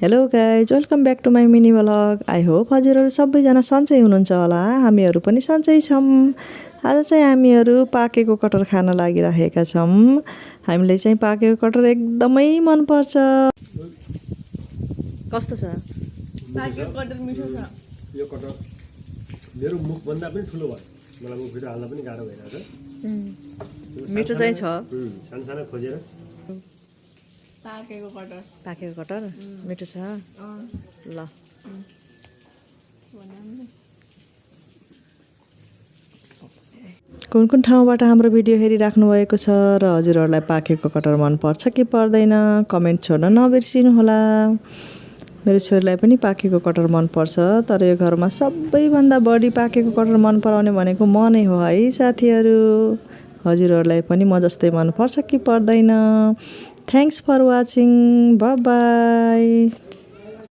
Hello guys, welcome back to my mini vlog. I hope हजुरहरू सबैजना सन्चै हुनुहुन्छ होला। हामीहरू पनि सन्चै छौँ। आज चाहिँ हामीहरू पाकेको कटहर खान लागिरहेका छौँ। हामीले चाहिँ पाकेको कटहर एकदमै मनपर्छ। कस्तो छ? पाकेको कटहर मिठो छ। यो कटहर मेरो मुखभन्दा पनि ठुलो भयो। मलाई मुखभित्र हाल्न पनि गाह्रो भइरहेछ। मिठो चाहिँ छ। सानो खोजेर पाकेको कटहर मिठो छ। ल कुन कुन ठाउँबाट हाम्रो भिडियो हेरिराख्नु भएको छ र हजुरहरूलाई पाकेको कटहर मनपर्छ कि पर्दैन कमेन्ट छोड्न नबिर्सिनु होला। मेरो छोरीलाई पनि पाकेको कटहर मनपर्छ, तर यो घरमा सबैभन्दा बढी पाकेको कटहर मन पराउने भनेको म नै हो है साथीहरू। हजुरहरूलाई पनि म जस्तै मनपर्छ कि पर्दैन? Thanks for watching. Bye by.